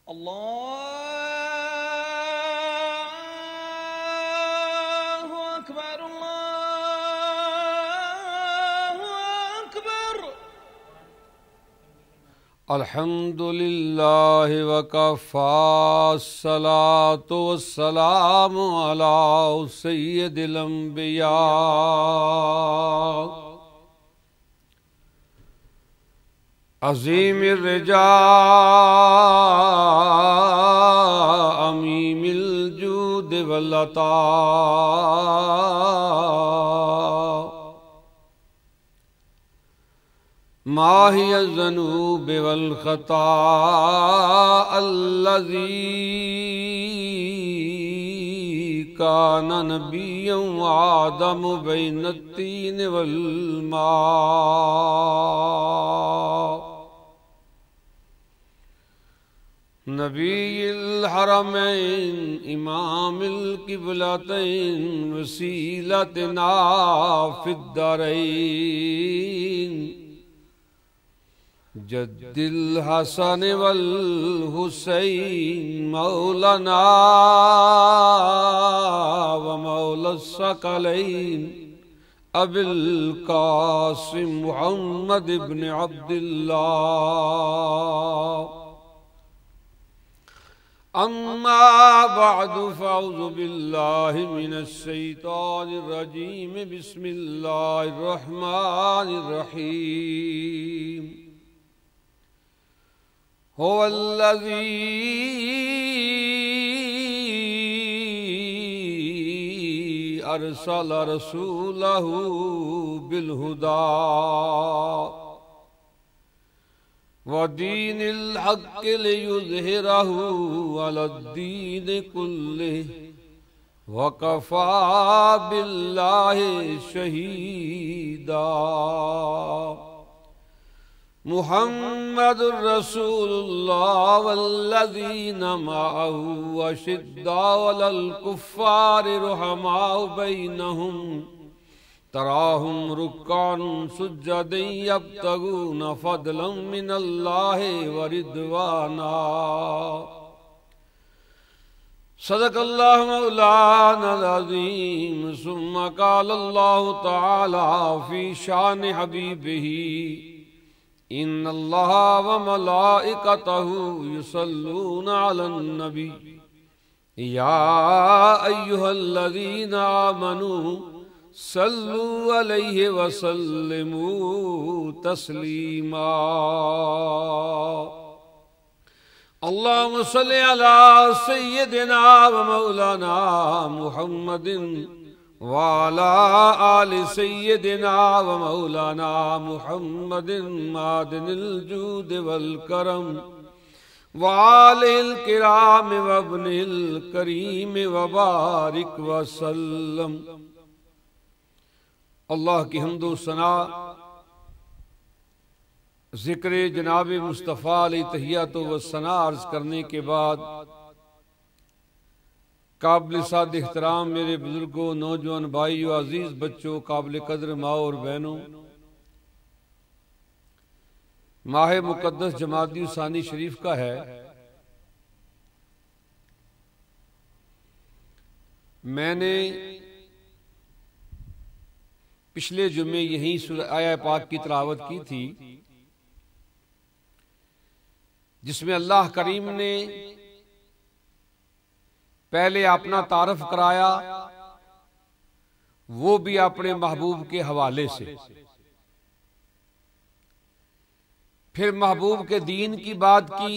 अल्लाहु अकबर अल्लाहु अकबर। अल्हम्दुलिल्लाहि वकफ़ा अस्सलातु वस्सलामु अला सय्यिदिल अंबिया अज़ीमिर रिजा अमीमिल जूद वल अता माहिय ज़नूब वल ख़ता अल्लज़ी काना नबिय्यन व आदम बैन तीन वल मा। नबील हरमैन इमामिल किबलतैन वसीलतना फिद्दरैन जद्दिल हसन वल हुसैन मौलाना व मौला सकलैन अबिल कासिम मुहम्मद इब्न अब्दुल्लाह। अम्मा बअदु फ़अऊज़ु बिल्लाहि मिनश शैतानिर रजीम बिस्मिल्लाहिर रहमानिर रहीम। हुवल्लज़ी अरसल रसूलहू बिल हुदा व दीनिल हक़्क़ि लियुज़हिरहू अलद्दीन कुल्लिहि व कफ़ा बिल्लाहि शहीदा। मुहम्मदुर रसूलुल्लाह वल्लज़ीना मअहू अशिद्दाउ अलल कुफ़्फ़ारि रुहमाउ बैनहुम तराहुम रुक्कान सुज्जदन यब्तगून फ़ज़लन मिनल्लाहि व रिद्वाना। सदक़ल्लाहु मौलानल अज़ीम। सुम्मा क़ालल्लाहु तआला फ़ी शान हबीबिही इन्नल्लाह व मलाइकतहू युसल्लूना अलन नबी या अय्युहल्लज़ीना आमनू सल्लु अलैहि व सल्लिमू तस्लीमा। अल्लाहुम्मा सल्लि अला सय्यिदिना व मौलाना मुहम्मदिन व अला आलि सय्यिदिना व मौलाना मुहम्मदिन मादिनिल जूद वल करम व आलिहिल किराम व इब्निल करीम व बारिक व सल्लम। अल्लाह की हम्दो सना ज़िक्र जनाब मुस्तफ़ा अलैहि तहिय्यातो व सना अर्ज करने के बाद काबिल साद इख्तराम मेरे बुजुर्गों, नौजवान भाइयों, अजीज बच्चों, काबिल कदर माँ और बहनों, माह मुकद्दस जमादी सानी शरीफ का है। मैंने पिछले जुम्मे यही सूरह आया पाक की तिलावत की थी जिसमें अल्लाह करीम ने पहले अपना तारफ कराया, वो भी अपने महबूब के हवाले से, फिर महबूब के दीन की बात की,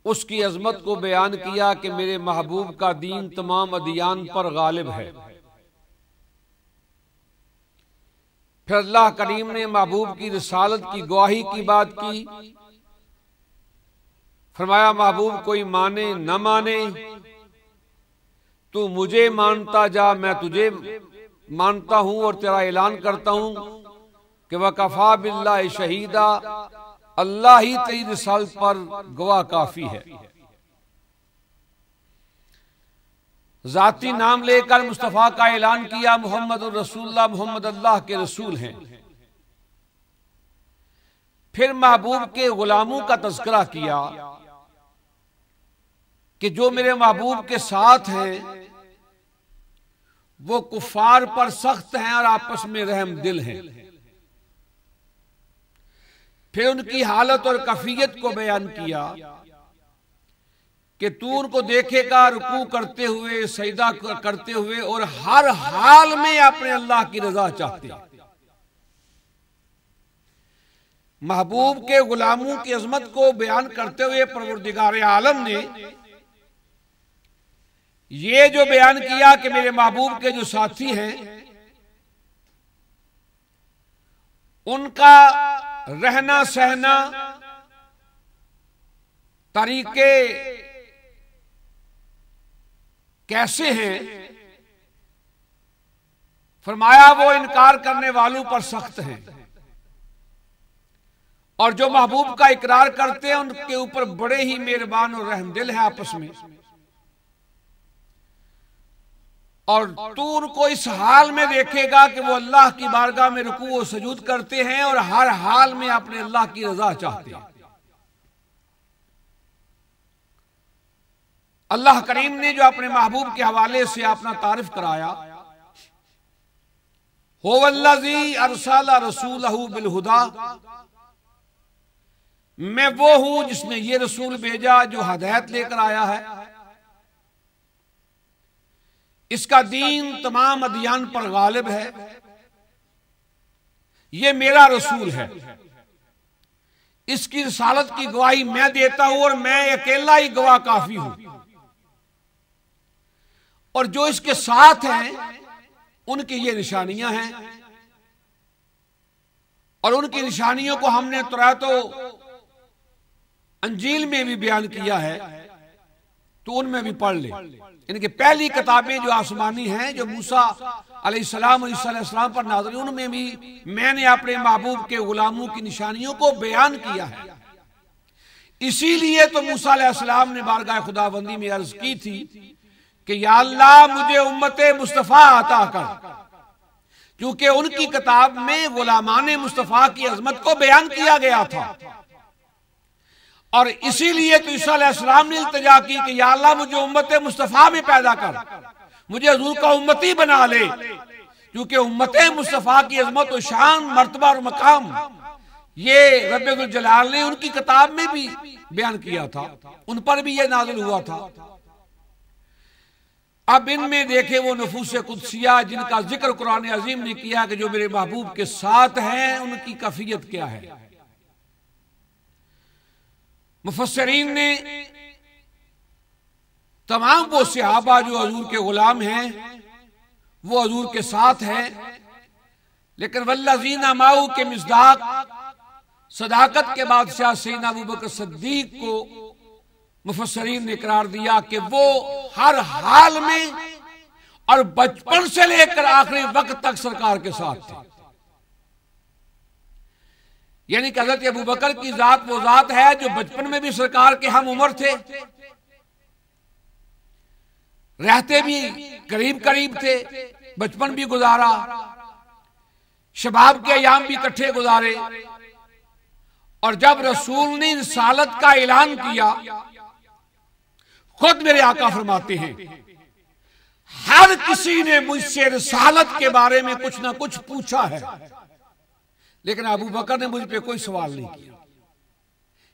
उसकी अजमत को बयान किया कि मेरे महबूब का दीन तमाम अदियान पर गालिब है। फिर अल्लाह करीम ने महबूब की रिसालत की गवाही की बात की, फरमाया महबूब कोई माने न माने तू मुझे मानता जा, मैं तुझे मानता हूं और तेरा ऐलान करता हूं कि वकफा बिल्लाहि शहीदा, अल्लाह ही तेरी रिसालत पर गवाह काफी है। जाती नाम लेकर मुस्तफा का ऐलान किया, मोहम्मद रसूलुल्लाह, मोहम्मद अल्लाह के रसूल हैं। फिर महबूब के गुलामों का तज़किरा किया कि जो मेरे महबूब के साथ हैं वो कुफार पर सख्त हैं और आपस में रहम दिल हैं। फिर उनकी हालत और कैफियत को बयान किया कि तू उनको देखेगा रुकू करते हुए, सजदा करते हुए और हर हाल में अपने अल्लाह की रजा चाहते हैं। महबूब के गुलामों की अजमत को बयान करते हुए परवरदिगार आलम ने ये जो बयान किया कि मेरे महबूब के जो साथी हैं उनका रहना सहना, तरीके कैसे हैं, फरमाया वो इनकार करने वालों पर सख्त हैं और जो महबूब का इकरार करते हैं उनके ऊपर बड़े ही मेहरबान और रहमदिल हैं आपस में। और तू उनको इस हाल में देखेगा कि वो अल्लाह की बारगाह में रुकू और सजूद करते हैं और हर हाल में अपने अल्लाह की रजा चाहते हैं। अल्लाह करीम ने जो अपने महबूब के हवाले से अपना तारीफ कराया, हुवल्लज़ी अरसला रसूलहू बिलहुदा, मैं वो हूं जिसने ये रसूल भेजा जो हदायत लेकर आया है। इसका दीन तमाम अदियान पर गालिब है। ये मेरा रसूल है, इसकी रिसालत की गवाही मैं देता हूं और मैं अकेला ही गवाह काफी हूं। और जो इसके साथ हैं उनकी ये निशानियां हैं और उनकी निशानियों को हमने तौरातो अंजील में भी बयान किया है, तो उनमें भी पढ़ ले। इनकी पहली किताबें जो आसमानी हैं, जो मूसा अलैहिस्सलाम पर नाज़िल, उनमें भी मैंने अपने महबूब के गुलामों की निशानियों को बयान किया है। इसीलिए तो मूसा अलैहिस्सलाम ने बारगाह खुदाबंदी में अर्ज की थी कि या अल्लाह मुझे उम्मते मुस्तफा अता कर, क्योंकि उनकी किताब में गुलामाने मुस्तफा की अजमत को बयान किया गया था। और इसीलिए तो ईसा अलैहिस्सलाम ने इल्तिजा की कि या अल्लाह मुझे उम्मते मुस्तफा में पैदा कर, मुझे हुजूर का उम्मती बना ले, क्योंकि उम्मते मुस्तफा की अजमत और शान, मर्तबा और मकाम ये रब्बुल जलाल ने उनकी किताब में भी बयान किया था, उन पर भी ये नाज़िल हुआ था। अब इनमें देखे वो नफूस कुदसिया जिनका जिक्र कुरान अजीम ने किया कि जो मेरे महबूब के साथ हैं उनकी कैफियत क्या है। मुफस्सिरीन ने तमाम वो सहाबा जो हजूर के गुलाम हैं वो हजूर के साथ हैं, लेकिन वल्लज़ीना माऊ के मिस्दाक, सदाकत के बादशाह सैयदना अबू बकर सिद्दीक को मुफस्सिरीन ने करार दिया कि वो हर हाल में और बचपन से लेकर आखिरी वक्त तक सरकार के साथ थे। यानी कि हज़रत अबू बकर की जात वो जात है जो बचपन में भी सरकार के हम उम्र थे, रहते भी करीब करीब थे, बचपन भी गुजारा, शबाब के अयाम भी इकट्ठे गुजारे। और जब रसूल ने रिसालत का ऐलान किया, खुद मेरे आका फरमाते हैं हर किसी ने मुझसे रिसालत के बारे में कुछ ना कुछ पूछा है, लेकिन अबू बकर ने मुझ पे कोई सवाल नहीं किया।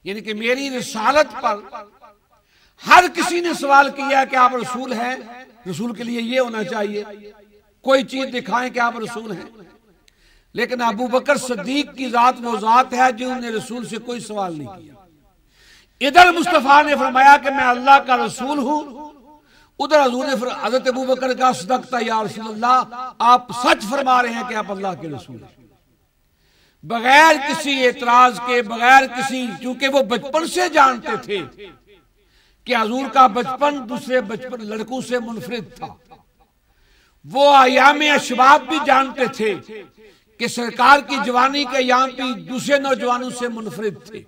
यानी कि मेरी रिसालत पर हर किसी ने सवाल किया कि आप रसूल हैं, रसूल के लिए ये होना चाहिए, कोई चीज दिखाएं कि आप रसूल हैं। लेकिन अबू बकर सिद्दीक की जात वो जात है जिन्होंने रसूल से कोई सवाल नहीं किया। इधर मुस्तफा ने फरमाया कि मैं अल्लाह का रसूल हूं, उधर हजूर ने हजरत अबू बकर का सदकता या रसूलल्लाह, आप सच फरमा रहे हैं कि आप अल्लाह के रसूल हैं। बगैर किसी एतराज के, बगैर किसी, क्योंकि वो बचपन से जानते थे कि हजूर का बचपन दूसरे बचपन लड़कों से मुनफरिद था। वो अयाम अशबाब भी जानते थे कि सरकार की जवानी के अयाम भी दूसरे नौजवानों से मुनफरिद थे।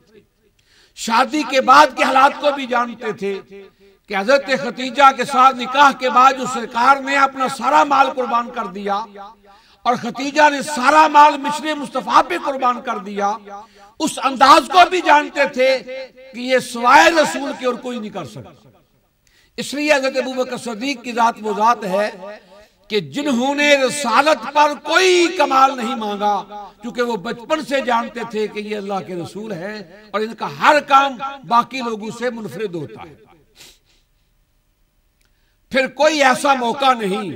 शादी के बाद के हालात को भी जानते थे कि हजरत खतीजा के साथ निकाह के बाद जो सरकार ने अपना सारा माल कुर्बान कर दिया और खतीजा ने सारा माल मिश्रे मुस्तफा पे कुर्बान कर दिया, उस अंदाज को भी जानते थे कि ये सिवाय रसूल के और कोई नहीं कर सकता। इसलिए हज़रत अबू बकर सिद्दीक की जात वो जात है कि जिन्होंने रसालत पर कोई कमाल नहीं मांगा, क्योंकि वो बचपन से जानते थे कि ये अल्लाह के रसूल हैं और इनका हर काम बाकी लोगों से मुनफरिद होता है। फिर कोई ऐसा मौका नहीं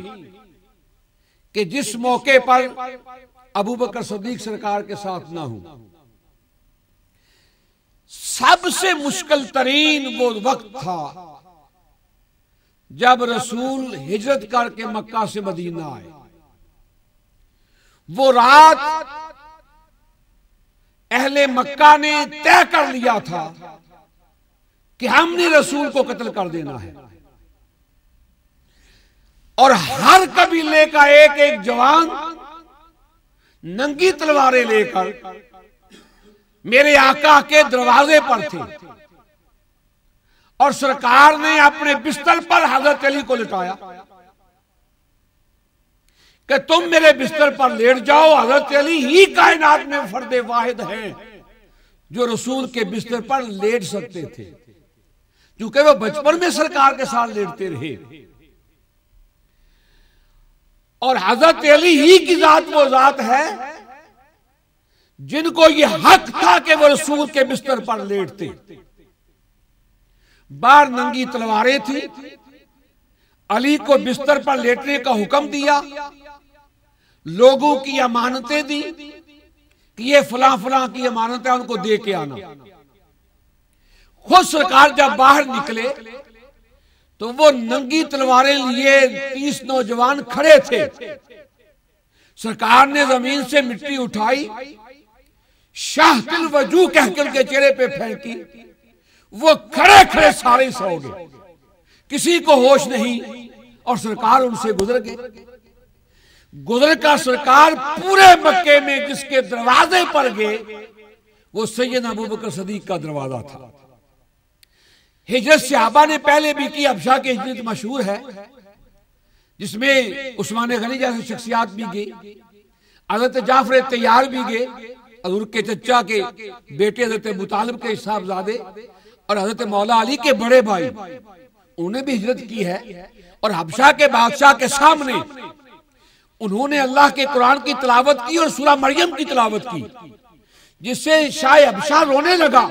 कि जिस मौके पर अबू बकर सिद्दीक सरकार के साथ ना हो। सबसे मुश्किल तरीन वो वक्त था जब रसूल हिजरत करके मक्का से मदीना आए। वो रात अहले मक्का ने तय कर लिया था कि हमने रसूल को कत्ल कर देना है, और हर कबीले का एक एक जवान नंगी तलवारें लेकर मेरे आका के दरवाजे पर थे, और सरकार ने अपने बिस्तर पर हजरत अली को लिटाया कि तुम मेरे बिस्तर पर लेट जाओ। हजरत अली ही कायनात में फर्दे वाहिद हैं जो रसूल के बिस्तर पर लेट सकते थे, क्योंकि वो बचपन में सरकार के साथ लेटते रहे। और हजरत अली ही की जात वो जात है जिनको ये हक था कि वो रसूल के बिस्तर पर लेटते। बाहर नंगी तलवारें थी, अली को बिस्तर पर लेटने का हुक्म दिया, लोगों की अमानतें दी कि ये फलां फलां की अमानतें उनको दे के आना। खुद सरकार जब बाहर निकले तो वो नंगी तलवारें लिए 30 नौजवान खड़े थे। सरकार ने जमीन से मिट्टी उठाई, शाहतिल वजू कहकर के चेहरे पे फेंकी, वो खड़े खड़े सारे सो गए, किसी को होश नहीं, और सरकार उनसे गुजर गए। गुजर का सरकार पूरे मक्के में जिसके दरवाजे पर गए वो सैयद अबू बकर सिद्दीक का दरवाजा था। हिजरत सहाबा ने पहले भी की, हबशा की हिजरत मशहूर है जिसमें उस्मान गनी जैसे शख्सियात भी गई, हज़रत जाफर तैयार भी गए, हज़ूर के चचा के बेटे हज़रत अबू तालिब के साहबजादे और हज़रत मौला अली के बड़े भाई, उन्होंने भी हिजरत की है। और हबशा के बादशाह के सामने उन्होंने अल्लाह के कुरान की तिलावत की और सूरह मरियम की तिलावत की, जिससे शाह हबशा रोने लगा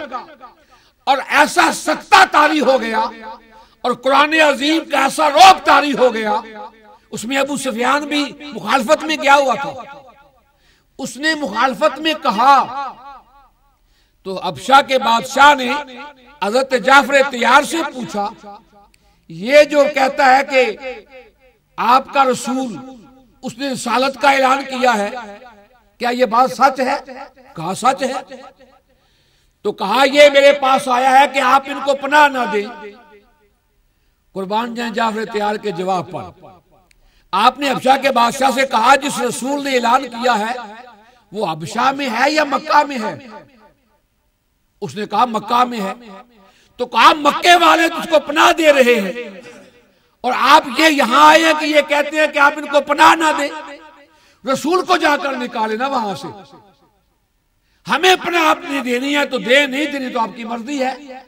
और ऐसा सख्ता तारी हो गया और कुरान अजीम का ऐसा रौब तारी हो गया। उसमें अबू सुफियान भी मुखालफत में गया हुआ था। उसने मुखालफत में कहा तो हबशा के बादशाह ने हज़रत जाफर तैयार से पूछा, ये जो कहता है कि आपका रसूल उसने रिसालत का ऐलान किया है, क्या ये बात सच है? कहा सच है। तो कहा ये मेरे पास आया है कि आप इनको पनाह ना दें। कुर्बान जाए जाफर तैयार के जवाब पर आपने हबशा के बादशाह से कहा जिस रसूल ने ऐलान किया है वो हबशा में है या मक्का में है? उसने कहा मक्का में है। तो कहा मक्के वाले तुझको पनाह दे रहे हैं और आप ये यहां आए हैं कि ये कहते हैं कि आप इनको पनाह ना दें। रसूल को जाकर निकाले ना वहां से। हमें पनाह अपनी देनी है तो दे, नहीं देनी तो आपकी मर्जी है।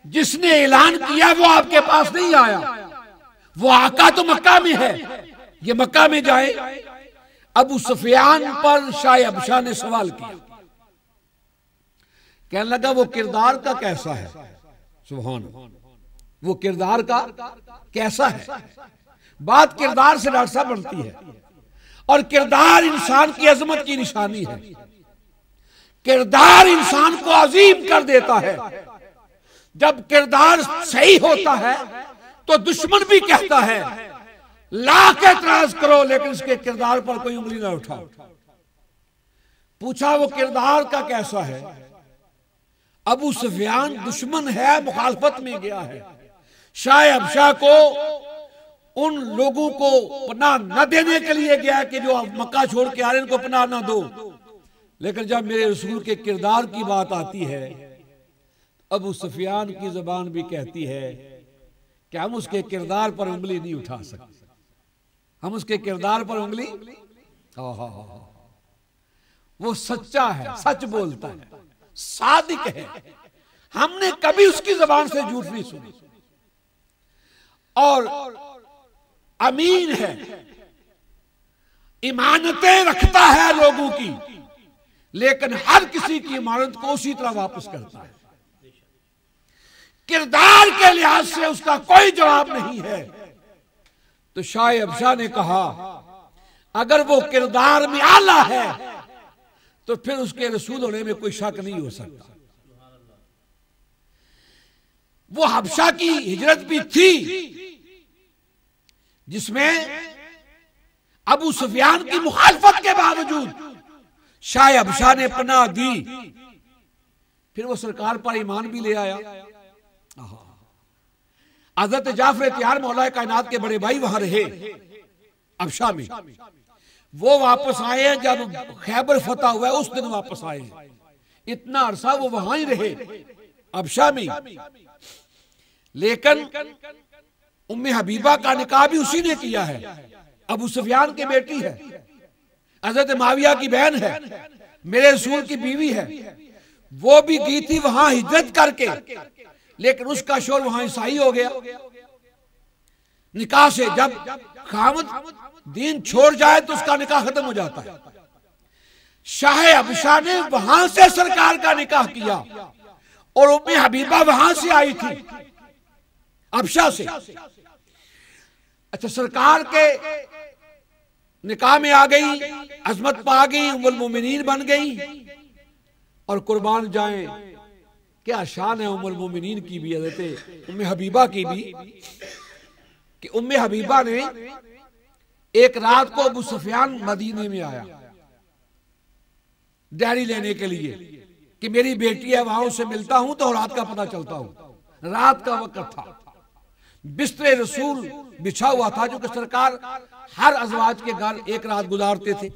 जिसने ऐलान किया वो आपके पास नहीं आया, वो आका तो मक्का में है, ये मक्का में जाए। अबू सुफियान पर शाह हबशा ने सवाल किया, कहने लगा वो किरदार का कैसा है? सुभान अल्लाह, वो किरदार का कैसा है? बात किरदार से डॉक्टर साहब बनती है और किरदार इंसान की अजमत की निशानी है। किरदार इंसान को अजीम कर देता है। जब किरदार सही होता है तो दुश्मन भी कहता है लाख एतराज करो लेकिन उसके किरदार पर कोई उंगली ना उठाओ। पूछा वो किरदार का कैसा है? अबू सुफियान दुश्मन है, मुखालफत में गया है। शाह हबशा को उन लोगों को पनाह न देने के लिए गया कि जो मक्का छोड़ के आ रहे हैं इनको पनाह ना दो। लेकिन जब मेरे रसूल के किरदार की बात आती है, अबू सुफियान की जबान भी कहती है कि हम उसके किरदार पर उंगली नहीं उठा सकते। हम उसके किरदार पर उंगली, वो सच्चा है, सच बोलता है, सादिक है, हमने कभी उसकी जबान से झूठ नहीं सुनी, और अमीन है, इमानतें रखता है लोगों की, लेकिन हर किसी की इमानत को उसी तरह वापस करता है। किरदार के लिहाज से उसका कोई जवाब नहीं है। तो शाह अबशा ने कहा अगर वो किरदार में आला है तो फिर उसके रसूल होने में कोई शक नहीं हो सकता। वो हबशा की हिजरत भी थी जिसमें अबू सुफियान की मुखालफत के बावजूद शाह हबशा ने पनाह दी, फिर वो सरकार पर ईमान भी ले आया। हज़रत जाफर तैयार मौलाए कायनात के बड़े भाई वहां रहे हबशा में, वो वापस आए हैं जब खैबर फतह हुआ उस दिन वापस आए हैं। इतना अरसा वो वहां ही रहे हबशा में, लेकिन उम्मे हबीबा का निकाह भी उसी ने किया है, अबू सुफियान की बेटी है, हज़रत माविया की बहन है, मेरे रसूल की बीवी है। वो भी गई थी वहां हिजरत करके, लेकिन उसका शोर वहां ईसाई हो गया निकाह से। जब खामद दीन छोड़ जाए तो उसका निकाह खत्म हो जाता है। शाह हबशा ने वहां से सरकार का निकाह किया और उम्मे हबीबा वहां से आई थी हबशा से। अच्छा, सरकार के निकाह में आ गई, अजमत पा गई, उम्मुल मोमिनीन बन गई। और कुर्बान जाएं, क्या शान है उम्मुल मोमिनीन की भी, हज़रत उम्मे हबीबा की भी, कि उम्मे हबीबा ने एक रात को अबू सुफियान मदीने में आया डायरी लेने के लिए कि मेरी बेटी है, वहां उससे मिलता हूं तो रात का पता चलता हूं। रात का वक्त था, बिस्तरे रसूल बिछा हुआ था, जो कि सरकार हर अज़वाज के घर एक रात गुजारते थे।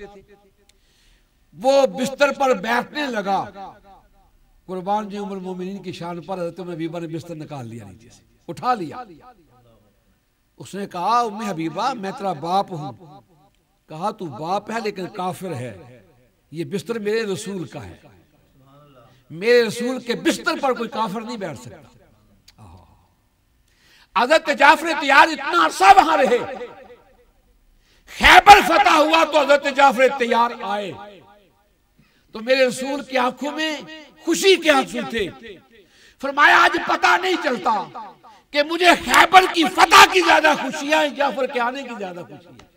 वो बिस्तर पर बैठने लगा, कुर्बान जी उम्मुल मोमिनीन की शान पर हज़रत उम्मे हबीबा ने बिस्तर निकाल लिया, नीचे से उठा लिया। उसने कहा उम्मे हबीबा मैं तेरा बाप हूं। कहा तू बाप है लेकिन काफिर है, ये बिस्तर मेरे रसूल का है, मेरे रसूल के बिस्तर पर कोई काफिर नहीं बैठ सकता। हज़रत जाफर तैयार इतना अरसा वहां रहे, खैबर फतह हुआ तो हज़रत जाफर तैयार आए तो मेरे रसूल की आंखों में खुशी के आंसू थे। फरमाया आज पता नहीं चलता कि मुझे खैबर की फतह की ज्यादा खुशी है, जाफर के आने की ज्यादा खुशी है।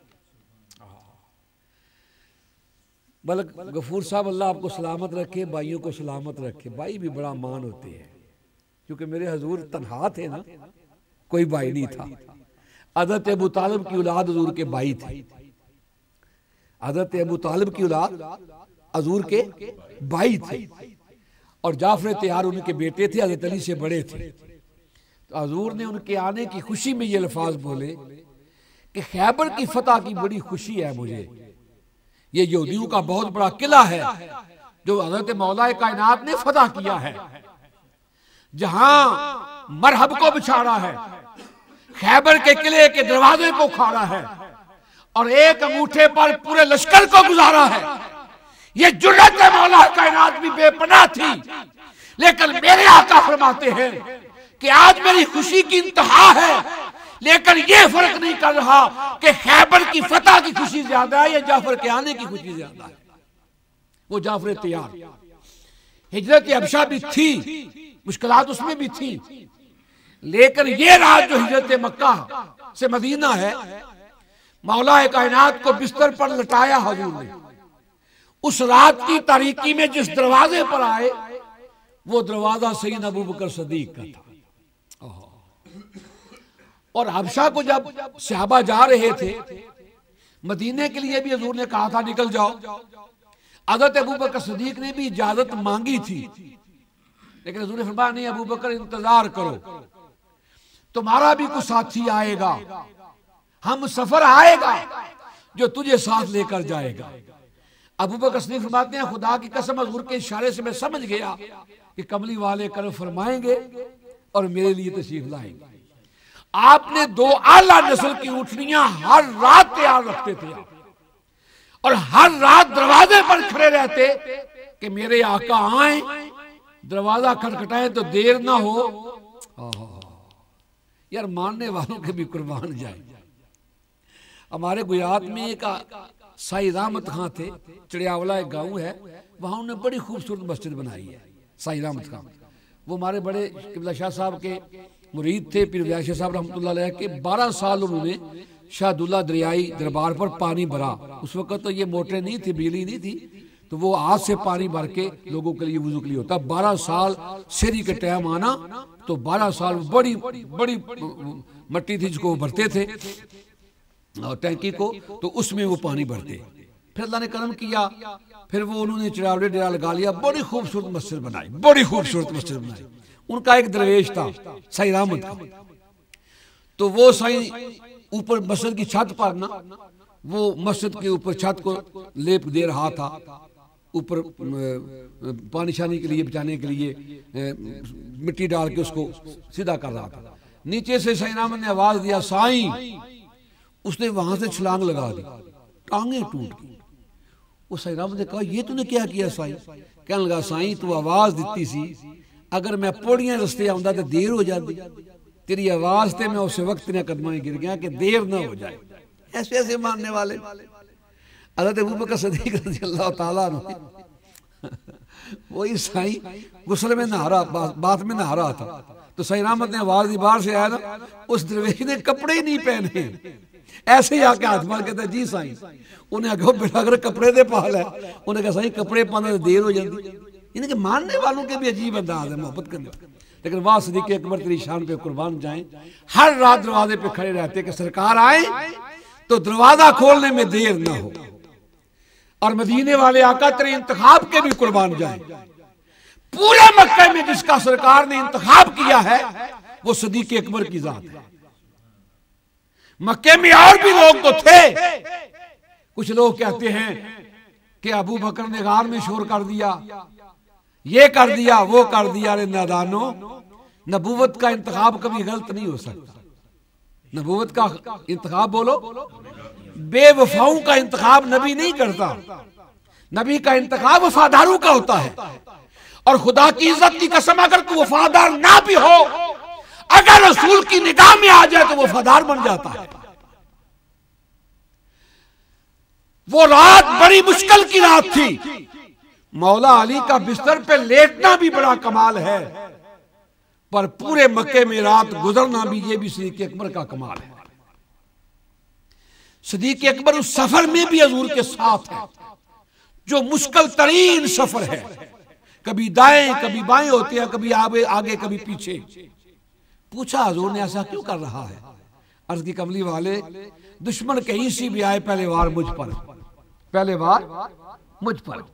बल्कि गफूर साहब अल्लाह आपको सलामत रखे, भाइयों को सलामत रखे। भाई भी बड़ा मान होते हैं, क्योंकि मेरे हजूर तन्हा थे ना, कोई भाई नहीं था। हज़रत अबू तालिब की औलाद हजूर के भाई थे, हज़रत अबू तालिब की औलाद हजूर के भाई थे, और जाफर तैयार उनके बेटे थे, हज़रत अली से बड़े थे। तो हजूर ने उनके आने की खुशी में ये अल्फाज बोले कि खैबर की फतह की बड़ी खुशी है मुझे, ये यहूदियों का बहुत बड़ा किला है जो हज़रत मौला कायनात ने फतह किया है, जहां मरहब को बिछाड़ा है, खैबर के किले के दरवाजे को उखाड़ा है और एक अंगूठे पर पूरे लश्कर को गुजारा है। ये जुर्रत मौला कायनात भी बेपनाह थी, लेकिन मेरे आका फरमाते हैं कि आज मेरी खुशी की इंतहा है, लेकिन ये फर्क नहीं कर रहा कि खैबर की फतह की खुशी ज्यादा है या जाफर के आने की खुशी ज्यादा है। वो जाफर तैयार, हिजरत हबशा भी थी, मुश्किलात उसमें भी थी, लेकिन ये रात जो हिजरत मक्का से मदीना है, मौला कायनात को बिस्तर पर लटाया हजूर ने। उस रात की तारीकी में जिस दरवाजे पर आए, वो दरवाजा सैयदना अबू बकर सदीक का था। और हबशा को जब सहाबा जा रहे थे, मदीने के लिए भी हजूर ने कहा था निकल जाओ। हज़रत अबू बकर सदीक ने भी इजाजत मांगी थी, लेकिन हजूर ने फरमाया नहीं अबू बकर इंतजार करो, तुम्हारा भी कुछ साथी आएगा, हम सफर आएगा जो तुझे साथ लेकर जाएगा। अबू बकर सदीक फरमाते हैं खुदा की कसम हजूर के इशारे से मैं समझ गया कि कमली वाले कर्म फरमाएंगे और मेरे लिए तशरीफ लाएंगे। आपने दो आला नस्ल की ऊँटनियां हर रात तैयार रखते थे और हर रात दरवाजे पर खड़े रहते कि मेरे आका आए दरवाजा खटखटाए तो देर ना हो। यार मानने वालों के भी कुर्बान जाए। हमारे गुजरात में एक साई रहमत खां थे, चढ़ियावला एक गांव है, वहां उन्होंने बड़ी खूबसूरत मस्जिद बनाई है। साई रहमत खां वो हमारे बड़े किबला शाह साहब के मुरीद थे, पीर व्यास साहब रहमतुल्लाह अलैह के। 12 साल उन्होंने शाहदुल्ला दरियाई दरबार पर पानी भरा। उस वक्त तो ये मोटरें नहीं थी, बिजली नहीं थी, तो वो हाथ से पानी भर के लोगों के लिए वुजू के लिए होता। 12 साल शरी के टाइम आना, तो 12 साल बड़ी बड़ी मट्टी थी जिसको वो भरते थे और टैंकी को, तो उसमें वो पानी भरते। फिर अल्लाह ने करम किया, फिर वो उन्होंने चिरावड़े डेरा लगा लिया, बड़ी खूबसूरत मस्जिद बनाई, बड़ी खूबसूरत मस्जिद बनाई। उनका एक दरवेश था साई रहमत का, तो वो साई ऊपर मस्जिद की छत पर ना, वो मस्जिद के ऊपर छत को लेप दे रहा था, ऊपर पानी शानी के लिए बचाने के लिए मिट्टी डाल के उसको सीधा कर रहा था। नीचे से साई रहमत ने आवाज दिया साईं, उसने वहां से छलांग लगा दी, टांगे टूट गई। वो साई रहमत ने कहा ये तूने क्या किया साईं? कहने लगा साईं तू आवाज दी सी, अगर मैं पौड़ियां रस्ते आंदा तो देर हो जाती, तेरी आवाज से मैं उस वक्त ने कदम गिर गया कि देर ना हो जाए। ऐसे ऐसे मानने वाले। हज़रत अबू बकर सिद्दीक़ रज़ी अल्लाह ताला अन्हु वही साईं गुस्ल में नहा रहा, बात में नहा रहा था, तो साई रहमत ने आवाज दी, बाहर से आया ना, उस दरवेश ने कपड़े ही नहीं पहने, ऐसे ही आके हाथ मार कहता जी साईं। उन्हें आगे बेटा अगर कपड़े दे पाल है, उन्हें कहा साईं कपड़े पाने तो देर हो जाती। इनके मानने वालों के भी अजीब अंदाज है मोहब्बत करने। लेकिन वाह सिद्दीक़ अकबर तेरी शान पे कुर्बान जाए, हर रात दरवाजे पे खड़े रहते कि सरकार आए तो दरवाजा खोलने में देर ना हो। और मदीने वाले आका तेरे इंतखाब के भी कुर्बान जाए। पूरे मक्के में जिसका सरकार ने इंतखाब किया है वो सिद्दीक़ अकबर की जात है। मक्के में और भी लोग तो थे। कुछ लोग कहते हैं कि अबू बकर ने गार में शोर कर दिया, ये कर दिया, वो कर दिया। अरे नादानो, नबूवत का इंतखाब कभी गलत नहीं हो सकता। नबूवत का इंतखाब बोलो, बेवफाओं का इंतखाब नबी नहीं करता। नबी का इंतखाब वफादारों का होता है। और खुदा की इज्जत की कसम अगर तू वफादार ना भी हो, अगर रसूल की निगाह में आ जाए तो वफादार बन जाता है। वो रात बड़ी मुश्किल की रात थी। मौला अली का बिस्तर पे लेटना भी बड़ा कमाल है, पर पूरे मक्के में रात गुजरना भी ये भी सिद्दीक़ अकबर का कमाल है। सिद्दीक़ अकबर उस सफर में भी हजूर के साथ है, जो मुश्किल तरीन सफर है। कभी दाएं कभी बाएं होते हैं, कभी आगे कभी पीछे। पूछा हजूर ने ऐसा क्यों कर रहा है? अर्ज की कमली वाले, दुश्मन कहीं से भी आए पहले वार मुझ पर, पहले वार मुझ पर।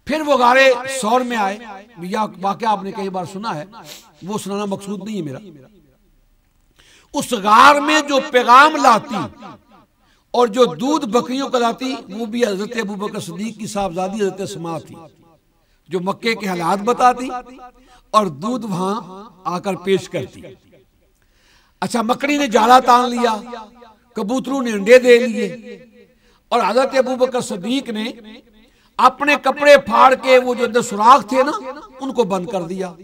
फिर वो गारे सौर में आए। या वाकया आपने कई बार सुना है, वो सुनाना मकसूद नहीं है मेरा। उस गार में जो पैगाम लाती और जो दूध बकरियों का लाती, वो भी हजरत अबू बकर सिद्दीक़ की साहबजादी हजरत अस्मा थी, जो मक्के के हालात बताती और दूध वहां आकर पेश करती। अच्छा, मकड़ी ने जाला तान लिया, कबूतरों ने अंडे दे लिए, और हजरत अबू बकर सिद्दीक़ ने अपने कपड़े फाड़ के वो जो अंदर सुराख थे ना, उनको बंद कर दिया।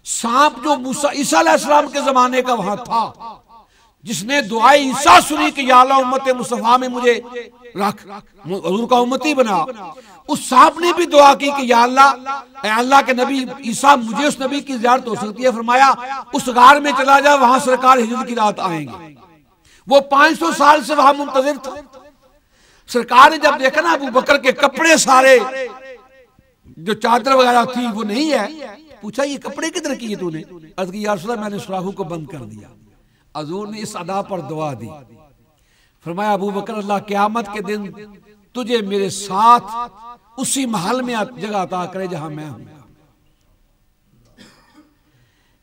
सांप जो मूसा ईसा अलैहिस्सलाम के जमाने का वहां था, जिसने दुआए ईसा सुनी कि या अल्लाह उम्मत मुस्तफा में मुझे रख, हजूर का उम्मती बना, उस सांप ने भी दुआ की कि या अल्लाह के नबी ईसा, मुझे उस नबी की ज़ियारत हो सकती है। फरमाया उस गार में चला जा, वहां सरकार हिजरत की रात आएंगे। वो 500 साल से वहां मुंतजिर था। सरकार ने जब देखा ना अबू बकर के कपड़े सारे, जो चादर वगैरह थी वो नहीं है, पूछा ये कपड़े किधर किए तूने? अर्ज़ की या रसूल अल्लाह, मैंने सुराखों को बंद कर दिया। हजूर ने इस अदा पर दुआ दी। फरमाया अबू बकर, अल्लाह क़यामत के दिन तुझे मेरे साथ उसी महल में जगह अता करे जहां मैं हूं।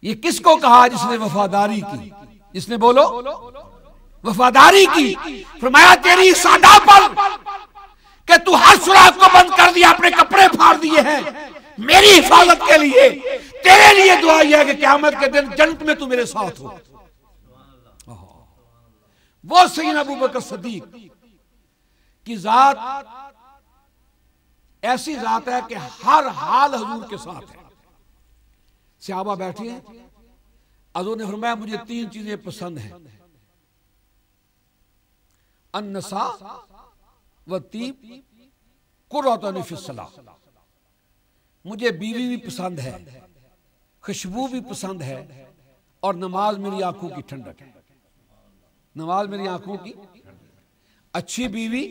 ये किसको कहा जिसने वफादारी की? जिसने बोलो वफादारी की। फरमाया तेरी सादा पर कि तू हर सुराख को बंद कर दिया, अपने कपड़े फाड़ दिए हैं मेरी हिफाजत के लिए। तेरे लिए दुआ यह है कि क़यामत के दिन जन्नत में तू मेरे साथ हो। वो सैयदना अबू बकर सिद्दीक़ की जात ऐसी जात है कि हर हाल हजूर के साथ है। सहाबा बैठे हैं, हजूर ने फरमाया मुझे 3 चीजें पसंद हैं, अन्नसा व तीब कुर्रतुन फिस्सलाह। मुझे बीवी भी पसंद है, खुशबू भी पसंद है, और नमाज मेरी आंखों की ठंडक है। नमाज मेरी आंखों की, अच्छी बीवी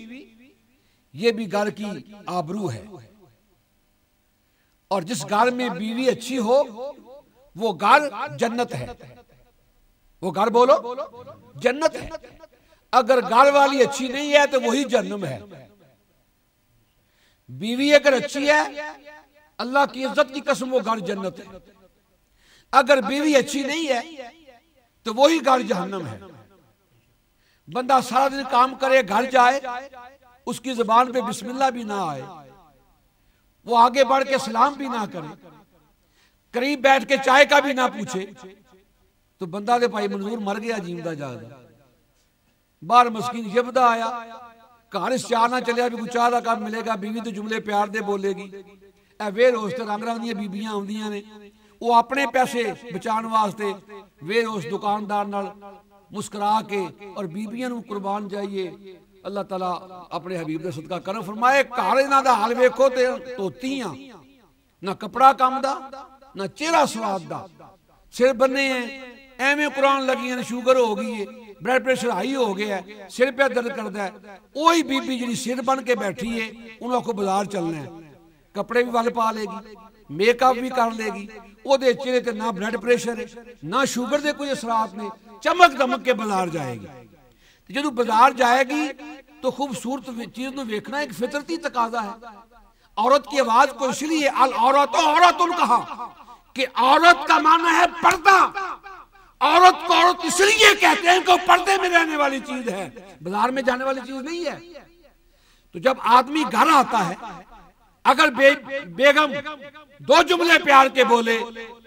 ये भी घर की आबरू है, और जिस घर में बीवी अच्छी हो वो घर जन्नत है। वो घर बोलो जन्नत है। अगर घर वाली अच्छी नहीं है तो वही जहन्नम है। बीवी अगर अच्छी है, अल्लाह की इज्जत की कसम वो घर जन्नत है। अगर बीवी अच्छी नहीं है तो वही घर जहन्नम है। बंदा सारा दिन काम करे, घर जाए, उसकी जुबान पे बिस्मिल्लाह भी ना आए, वो आगे बढ़ के सलाम भी ना करे, करीब बैठ के चाय का भी ना पूछे, तो बंदा दे भाई मंजूर मर गया जीवदा जागदा। बाहर मस्कीन जबदा आया, घर चाह ना चलिया भी कुछ चाह का काम मिलेगा, बीवी तो जुमले प्यार दे बोलेगी। वे रोज तो रंग रंग दी बीबियां आउंदियां ने, वो अपने पैसे बचाने वास्ते वे उस दुकानदार नाल मुस्कुरा के और बीबियां नूं कुर्बान जाइए। अल्लाह ताला अपने हबीब दे सदका करम फरमाए, घर इन्हां दा हाल वेखो ते धोतियां, ना कपड़ा काम दा, ना चेहरा स्वाद दा, सिर बन्ने एवें कुरान लगी है, शुगर हो गई है, ब्लड प्रेशर हाई हो गया है, सिर पे दर्द करता है। वही बीबी जी सिर बन के बैठी है, उन्होंने को बाजार चलना है, कपड़े भी वल पा लेगी, मेकअप भी कर लेगी, ओदे चेहरे ते ना ब्लड प्रेशर है, ना शुगर दे कोई असरात ने, चमक दमक के बाजार जाएगी। जो बाजार जाएगी तो खूबसूरत चीज को देखना एक फितरती तकाजा है। औरत की आवाज को इसलिए अल औरतों औरतुन कहा कि औरत का माना है पर्दा। औरत को औरत इसलिए कहते हैं कि पर्दे में रहने वाली चीज है, बाजार में जाने वाली चीज नहीं है। तो जब आदमी घर आता है, अगर बेगम 2 जुमले प्यार के बोले,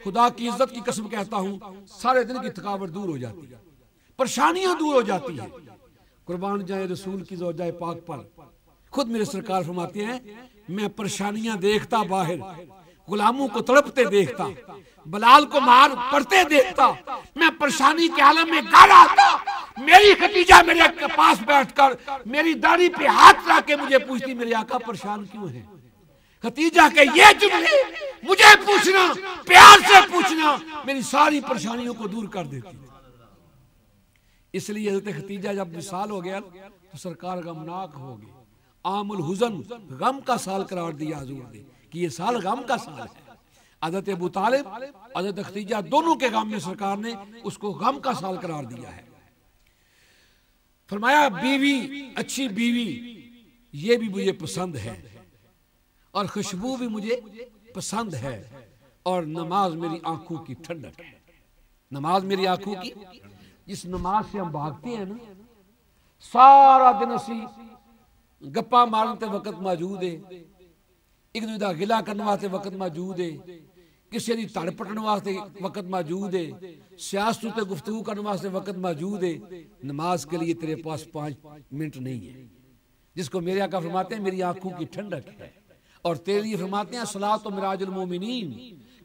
खुदा की इज्जत की कसम कहता हूं सारे दिन की थकावट दूर हो जाती है, परेशानियां दूर हो जाती है। कुर्बान जाए रसूल की ज़ौजाए पाक पर। खुद मेरे सरकार फरमाते हैं, मैं परेशानियां देखता बाहर, गुलामों को तड़पते देखता, बलाल को मार पड़ते देखता, मैं परेशानी के आलम में घर आता, मेरी खतीजा मेरे पास बैठकर मेरी दाढ़ी पे हाथ रख के मुझे पूछती, मेरे आका परेशान क्यों है? खतीजा के ये जुमले मुझे पूछना, प्यार से पूछना, मेरी सारी परेशानियों को दूर कर देती। इसलिए हज़रत खतीजा जब विसाल हो गया तो सरकार गमनाक हो गई। आमुल हुज़न, गम का साल करार दिया हुजूर ने कि ये साल गम का साल है। हज़रत अबू तालिब, हज़रत खतीजा दोनों के गम में सरकार ने उसको गम का साल करार दिया है। फरमाया बीवी, अच्छी बीवी ये भी मुझे पसंद है, और खुशबू भी मुझे पसंद है, और नमाज मेरी आंखों की ठंडक है। नमाज मेरी आंखों की, जिस नमाज से हम भागते हैं ना, सारा दिन असी गप्पा मारते वक्त मौजूद है, एक दूसरे का गिला करने वास्ते वक्त मौजूद है, किसी की धड़ पटने वास्ते वक्त मौजूद है, सियासत उत्ते गुफ्तगू करने वास्ते वक्त मौजूद है। नमाज के लिए तेरे पास 5 मिनट नहीं है, जिसको मेरे आका फरमाते हैं मेरी आंखों की ठंडक है। और तेरे लिए फरमाते हैं सलात मिराजुल मोमिनीन,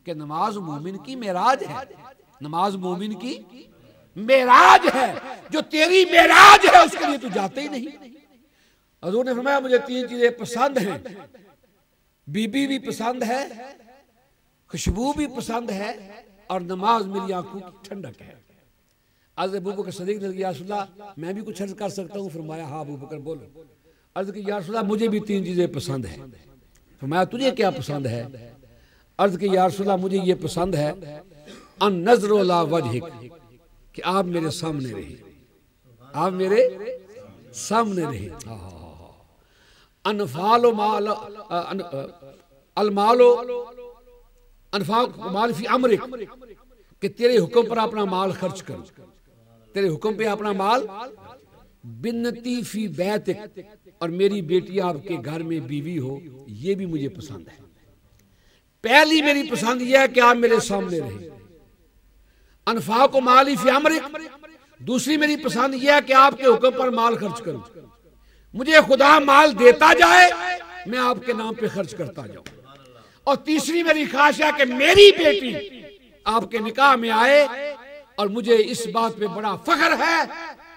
के नमाज मोमिन की मेराज है। नमाज मोमिन की मेराज है, जो तेरी मेराज है उसके लिए तू जाते ही नहीं। हजूर ने फरमाया मुझे 3 चीजें पसंद हैं, बीबी भी पसंद है, खुशबू भी पसंद है, और नमाज मेरी आंखों की ठंडक है। आज अबू बकर सदीक ने या रसूल अल्लाह मैं भी कुछ अर्ज कर सकता हूँ? फरमाया हाँ अबू बकर बोलो। अर्ज की या रसूल अल्लाह मुझे भी 3 चीजें पसंद है। फरमाया तुझे क्या पसंद है? अर्ज की या रसूल अल्लाह मुझे ये पसंद है अन नज़र ला वजहिक, कि आप मेरे सामने रहे, आप मेरे सामने रहे। अनफालो माल अलमालो अनफाक माल फी अमरिक, कि तेरे हुक्म पर अपना माल खर्च करो, तेरे हुक्म पे अपना माल, बिन्नती फी बैतिक, और मेरी बेटी आपके घर में बीवी हो, ये भी मुझे पसंद है। पहली मेरी पसंद यह है कि आप मेरे सामने रहे। अनफाक माली फी अमरिक, दूसरी मेरी पसंद यह है कि आपके हुक्म पर माल खर्च करूं। मुझे खुदा माल देता जाए, मैं आपके नाम पे खर्च करता जाऊं। और तीसरी मेरी ख्वाहिश है कि मेरी बेटी आपके निकाह में आए, और मुझे इस बात पे बड़ा फख्र है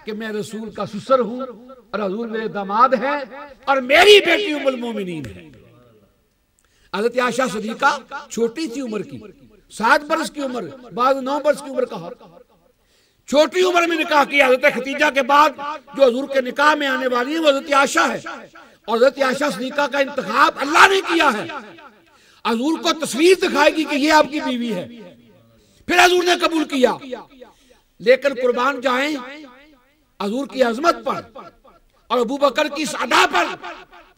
कि मैं रसूल का ससुर हूं और हजूर मेरे दामाद हैं और मेरी बेटी उम्मुल मोमिनीन है। हज़रत आयशा सिद्दीक़ा छोटी थी उम्र की, 7 बरस की उम्र, बाद 9 बरस की उम्र कहा, छोटी उम्र में निकाह किया। हज़रत खदीजा के बाद जो हजूर के निकाह में आने वाली है वो हज़रत आयशा है, और हज़रत आयशा सिद्दीक़ा का इंतखाब अल्लाह ने किया है। हजूर को तस्वीर दिखाएगी कि ये आपकी बीवी है, फिर हजूर ने कबूल किया। लेकिन कुर्बान जाएं हजूर की अजमत पर और अबू बकर की सदा पर,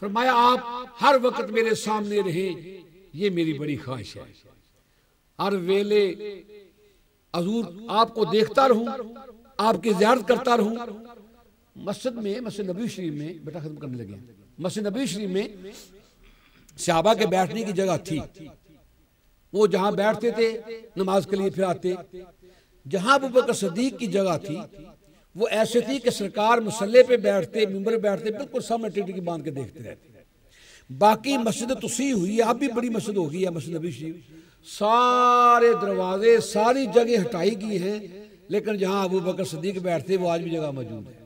फरमाया आप हर वक्त मेरे सामने रहे, ये मेरी बड़ी ख्वाहिश है। हर वेले हजूर आपको देखता रहूं, आपकी ज़ियारत करता रहूं। मस्जिद में, मस्जिद नबी शरीफ में, बेटा खत्म करने लगे, मस्जिद नबी शरीफ में सहाबा के बैठने की जगह थी। वो जहां बैठते थे नमाज के लिए फिर आते। जहां अबू बकर सिद्दीक की जगह थी वो ऐसे थी कि सरकार मुसल्ले पे बैठते, मिंबर बैठते, बिल्कुल सामने टिकट की बांध के देखते रहते। बाकी मस्जिद तुसी हुई है, अब भी बड़ी मस्जिद हो गई है मस्जिद नबी शरीफ, सारे दरवाजे सारी जगह हटाई गई हैं, लेकिन जहां अबू बकर सिद्दीक बैठते वो आज भी जगह मौजूद है,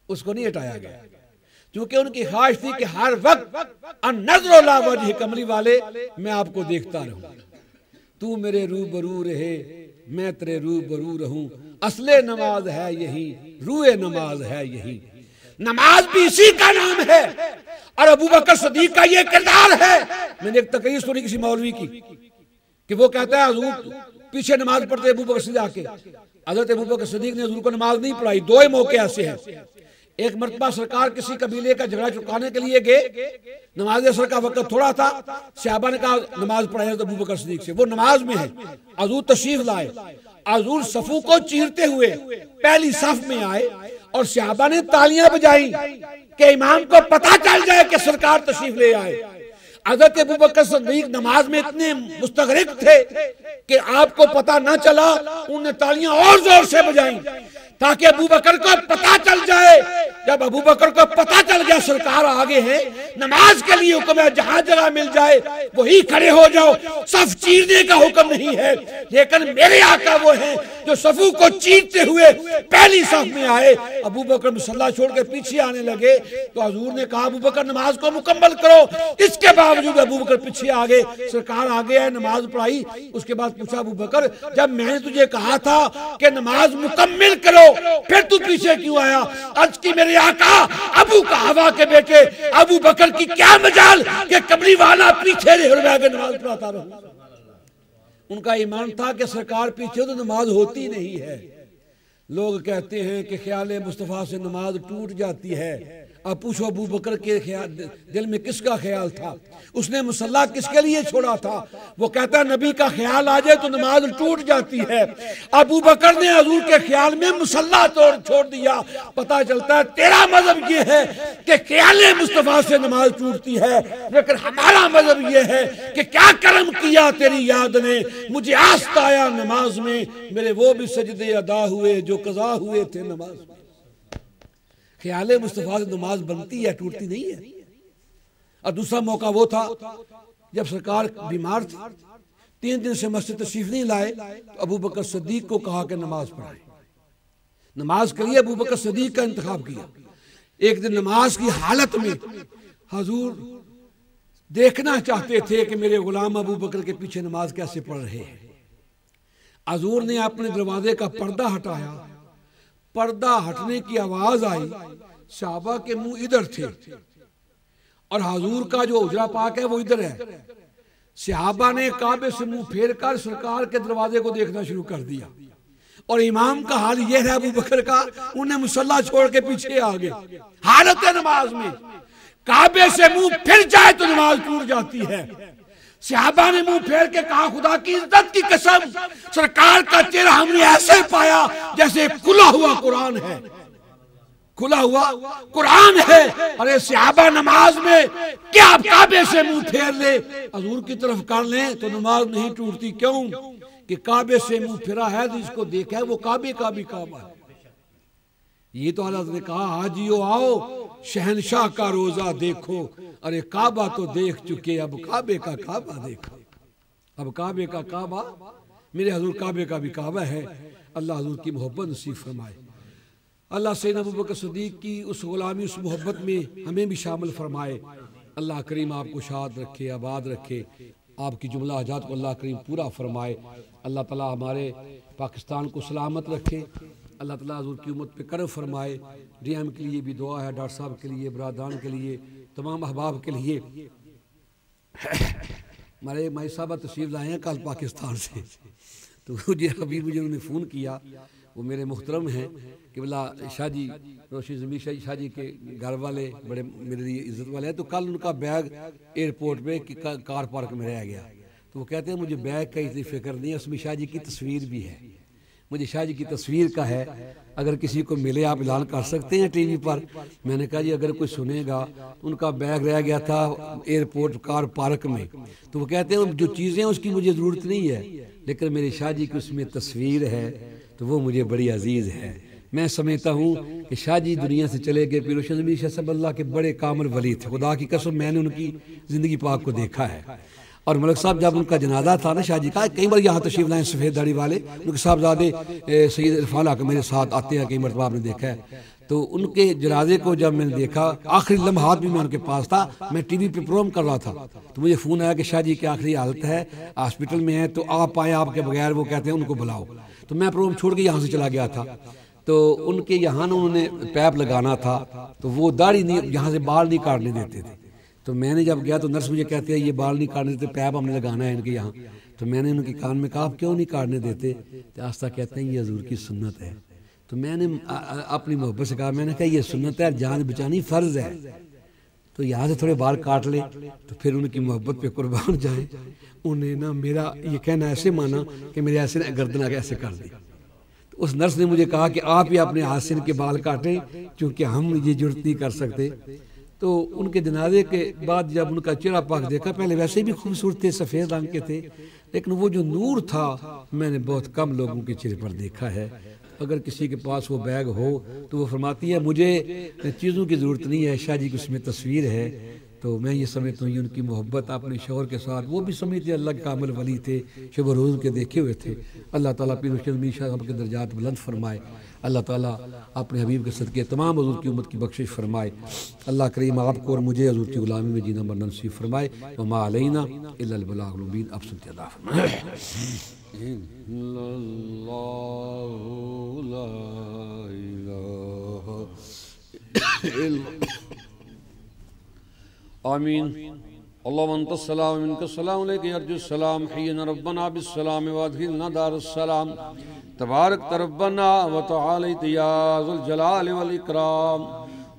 उसको नहीं हटाया गया। क्योंकि उनकी ख्वाहिश थी कि हर वक्त नज़र ला वजह कमली वाले मैं आपको देखता रहूं, तू मेरे रूबरू रहे, मैं तेरे रूबरू रहूं। असले नमाज है यही, रूए नमाज है यही, नमाज भी इसी का नाम है और अबू बकर सिद्दीक का ये किरदार है। मैंने एक तकरीर सुनी किसी मौलवी की कि वो कहता है हजूर पीछे नमाज पढ़ते अबू बकर सिद्दीक आके, हजरत अबू बकर सिद्दीक ने हजूर को नमाज नहीं पढ़ाई। 2 मौके ऐसे हैं। एक मरतबा सरकार किसी कबीले का झगड़ा चुकाने के लिए गए, नमाज असर का वक्त थोड़ा था, सहाबा ने कहा नमाज पढ़ाया तो अबू बकर सिद्दीक से, वो नमाज में है। हजूर तशरीफ लाए, हजूर सफू को चीरते हुए पहली सफ में आए और सहाबा ने तालियां बजाई कि इमाम को पता चल जाए कि सरकार तशरीफ ले आए। हज़रत अबू बकर सिद्दीक नमाज में इतने मुस्तगरिक थे कि आपको पता न चला, उन्होंने तालियां और जोर से बजाई ताकि अबू बकर को पता चल जाए। जब अबू बकर को पता चल गया सरकार आगे है, नमाज के लिए हुक्म है, जहां जगह मिल जाए वही खड़े हो जाओ, सफ चीरने का हुक्म नहीं है। लेकिन मेरे आका वो हैं जो सफू को चीरते हुए पहली सफ में आए। अबू बकर मुसल्ला छोड़ के पीछे आने लगे तो हजूर ने कहा अबू बकर नमाज को मुकम्मल करो। इसके बावजूद अबू बकर पीछे आ गए, सरकार आगे है, नमाज पढ़ाई। उसके बाद पूछा अबू बकर जब मैंने तुझे कहा था कि नमाज मुकम्मल करो फिर तू पीछे क्यों आया? आज की मेरे आका अबू कहावा के बेटे अबू बकर की क्या मजाल कि कमली वाला पीछे रह के नमाज पढ़ाता रहा। उनका ईमान था कि सरकार पीछे तो नमाज होती नहीं है। लोग कहते हैं कि ख्याल मुस्तफ़ा से नमाज टूट जाती है। अब पूछो अबू बकर के दिल में किसका ख्याल था? उसने मुसल्ला किसके लिए छोड़ा था? वो कहता है नबी का ख्याल आ जाए तो नमाज टूट जाती है। अबू बकर ने हजूर के ख्याल में मुसल्ला छोड़ दिया। पता चलता है तेरा मजहब ये है कि ख्याल मुस्तफा से नमाज टूटती है, लेकिन हमारा मजहब ये है कि क्या करम किया तेरी याद ने, मुझे आस्था आया नमाज में, मेरे वो भी सजदे अदा हुए जो कज़ा हुए थे नमाज में। ख्याल मुस्तफा से नमाज बनती है, टूटती नहीं है। और दूसरा मौका वो था जब सरकार बीमार थी, 3 दिन से मस्जिद तशरीफ नहीं लाए, तो अबू बकर सिद्दीक को कहा कि नमाज पढ़ाए। नमाज के लिए अबू बकर सिद्दीक का इंतखाब किया। एक दिन नमाज की हालत में हजूर देखना चाहते थे कि मेरे गुलाम अबू बकर के पीछे नमाज कैसे पढ़ रहे हैं। हजूर ने अपने दरवाजे का पर्दा हटाया, पर्दा हटने की आवाज आई, सहाबा के मुंह इधर थे और हजूर का जो उजरा पाक है वो इधर है। सहाबा ने काबे से मुंह फेर कर सरकार के दरवाजे को देखना शुरू कर दिया और इमाम का हाल यह है अबू बकर का, उन्हें मुसल्ला छोड़ के पीछे आ गए। हालत नमाज में काबे से मुंह फिर जाए तो नमाज टूट जाती है। सहाबा ने मुंह फेर के कहा खुदा की इज्जत की कसम, सरकार का चेहरा हमने ऐसे पाया जैसे खुला हुआ कुरान है, खुला हुआ कुरान है। अरे सहाबा नमाज में क्या आप काबे से मुंह फेर ले हजूर की तरफ कर ले तो नमाज नहीं टूटती। क्यों कि काबे से मुंह फिरा है तो इसको देखा है वो काबे का भी काबा है। ये तो अल्लाह ने कहा हाजियो आओ शहनशाह का रोजा देखो, अरे काबा तो देख चुके, अब काबे का काबा देखो। अब काबे का काबा, मेरे हजूर काबे का भी काबा है। अल्लाह हजूर की मोहब्बत नसीब फरमाए। अल्लाह सैयदना अबू बकर सिद्दीक की उस गुलामी, उस मोहब्बत में हमें भी शामिल फरमाए। अल्लाह करीम आपको शाद रखे, आबाद रखे, आपकी जुमला हाजात को अल्लाह करीम पूरा फरमाए। अल्लाह ताला हमारे पाकिस्तान को सलामत रखे। अल्लाह ताला हजूर की उम्मत पे करम फरमाए। डीएम के लिए भी दुआ है, डॉक्टर साहब के लिए, बरादान के लिए, तमाम अहबाब के लिए। हमारे माई साहब तशरीफ लाए हैं कल पाकिस्तान से, तो मुझे अभी उन्होंने फ़ोन किया, वो मेरे मुहतरम हैं कि बोला शाह जी, रोशी ज़मीर शाह जी के घर वाले बड़े मेरे लिए इज़्ज़त वाले हैं। तो कल उनका बैग एयरपोर्ट पे कार पार्क में रह गया। तो वो कहते हैं मुझे बैग का इतनी फ़िक्र नहीं है, उसमें शाह जी की तस्वीर भी है। मुझे शाह जी की तस्वीर का है, अगर किसी को मिले आप ऐलान कर सकते हैं टीवी पर। मैंने कहा जी अगर कोई सुनेगा, उनका बैग रह गया था एयरपोर्ट कार पार्क में। तो वो कहते हैं जो चीज़ें उसकी मुझे ज़रूरत नहीं है, लेकिन मेरे शाह जी की उसमें तस्वीर है, तो वो मुझे बड़ी अजीज़ है। मैं समझता हूँ कि शाह जी दुनिया से चले गए, पीर ज़मीर शाह साहब अल्लाह के बड़े कामिल वली थे। खुदा की कसम मैंने उनकी ज़िंदगी पाक को देखा है। और मलिक साहब जब उनका जनाजा था ना शाह जी का, कई बार यहाँ तशरीफ लाए सफ़ेद दाढ़ी वाले उनके साहबजादे सैयद इरफान आकर मेरे साथ आते हैं, कई मरतबा आपने देखा है। तो उनके जनाजे को जब मैंने देखा, आखिरी लम्हात भी मैं उनके पास था, मैं टीवी पे प्रोग्राम कर रहा था, तो मुझे फ़ोन आया कि शाह जी की आखिरी हालत है, हॉस्पिटल में है, तो आप आए, आपके बगैर वो कहते हैं उनको बुलाओ। तो मैं प्रोग्राम छोड़ के यहाँ से चला गया था। तो उनके यहाँ ना उन्होंने पैप लगाना था, तो वो दाढ़ी नहीं, यहाँ से बाल नहीं काटने देते थे। तो मैंने जब गया तो नर्स मुझे कहती है ये बाल नहीं काटने देते, पैप हमने लगाना है इनके यहाँ। तो मैंने उनके कान में कहा आप क्यों नहीं काटने देते? तो आस्था कहते हैं ये हजूर की सुन्नत है। तो मैंने अपनी मोहब्बत से कहा, मैंने कहा ये सुन्नत है, जान बचानी फ़र्ज़ है, तो यहाँ से थोड़े बाल काट ले, तो फिर उनकी मोहब्बत पे कुर्बान जाए। उन्हें ना मेरा ये कहना ऐसे माना कि मेरे ऐसे गर्दन आगे ऐसे कर दी। तो उस नर्स ने मुझे कहा कि आप ही अपने हाथ से इनके बाल काटें, क्योंकि हम ये जुर्त नहीं कर सकते। तो उनके जनाजे के बाद जब उनका चेहरा पाक देखा, पहले वैसे भी खूबसूरत थे, सफ़ेद रंग के थे, लेकिन वो जो नूर था मैंने बहुत कम लोगों के चेहरे पर देखा है। अगर किसी के पास वो बैग हो तो वो फरमाती है मुझे चीज़ों की ज़रूरत नहीं है, शाह जी की उसमें तस्वीर है। तो मैं ये समझता हूँ ये उनकी मोहब्बत अपने शौहर के साथ, वो भी समझते अल्लाह के कामिल वली थे, शब रोज़ के देखे हुए थे। अल्लाह ताला पीर ज़मीर शाह साहब के दर्जात बुलंद फरमाए। अल्लाह ताला अपने हबीब के सदक़े तमाम हज़ूर की उम्मत की बख्शिश फरमाए। अल्लाह करीम आपको और मुझे हज़ूर की ग़ुलामी में जीना मरना नसीब फरमाए। व मा अलैना इल्लल बलागुल मुबीन। अब सुनते अदा फरमाए। आमीन। अल्लाहुम्मा अंतस्सलाम व मिनकस्सलाम अलैका यरजुस्सलाम हय्यना रब्बना बिस्सलाम व अदखिलना दारुस्सलाम तबारक रब्बना व तआलैत या ज़ुल जलाल वल इकराम।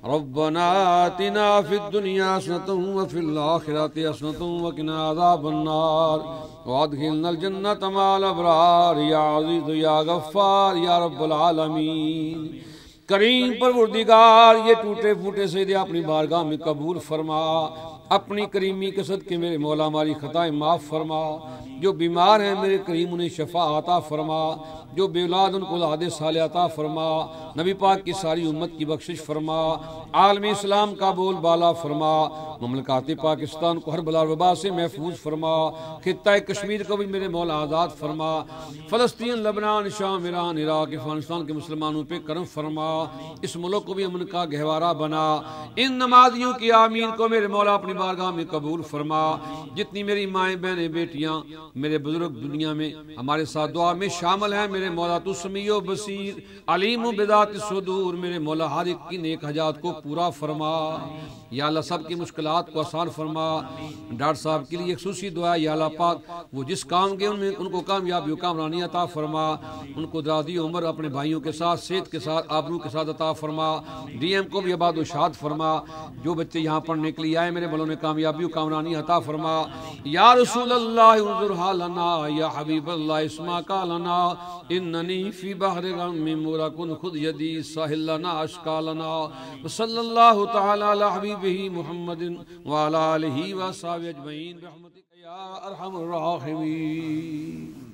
रब्बना आतिना फिद दुनिया हसनतन व फिल आखिरति हसनतन व क़िना अज़ाबन्नार व अदखिलनल जन्नत मअल अबरार या अज़ीज़ या गफ्फार या रब्बल आलमीन। करीम परवरदिगार ये टूटे फूटे सजदे अपनी बारगाह में कबूल फरमा। अपनी करीमी के सदके मेरे मौला हमारी खताएं माफ़ फरमा। जो बीमार हैं मेरे करीम उन्हें शफा अता फरमा। जो बेऔलाद उनको औलाद साले अता फरमा। नबी पाक की सारी उम्मत की बख्शिश फरमा। आलम इस्लाम का बोल बाला फरमा। ममलकात पाकिस्तान को हर बला वबा से महफूज फरमा। खित्ता कश्मीर को भी मेरे मौला आज़ाद फरमा। फ़लस्तीन, लबनान, शाम, ईरान, इराक, अफगानिस्तान के मुसलमानों पे करम फरमा। इस मुल्क को भी अमन का गहवारा बना। इन नमाजियों की आमीन को मेरे मौला अपनी बारगाह में कबूल फरमा। जितनी मेरी माएँ बहनें बेटियाँ मेरे बुजुर्ग दुनिया में हमारे साथ दुआ में शामिल हैं, मेरे मौला तू समीओ बसीर अलीम बिदात सुदूर, मेरे मौला हर एक की नेक हजात को पूरा फरमा। या अल्लाह सब की मुश्किलात को आसान फरमा। डॉक्टर साहब के लिए खुसूसी दुआ, या अल्लाह पाक वो जिस काम के उनमें उनको कामयाबी कामरानी अता फरमा। उनको दादी उम्र अपने भाइयों के साथ सेहत के साथ आबरू के साथ अता फरमा। डीएम को भी आबाद शाद फरमा। जो बच्चे यहाँ पढ़ने के लिए आए मेरे बलों ने कामयाबी कामरानी अता फरमा। या रसूल अल्लाह उन्जुर हालना, या हबीब अल्लाह इस्मा का लना, इन्ननी फी बहर गम मुरकुन खुद यदी साहिल लना अशका लना। सल्लल्लाहु तआला अला हबीबिही मुहम्मदिन व अला आलिही व अस्हाबिही अजमईन बिरहमतिका या अरहमर राहिमीन।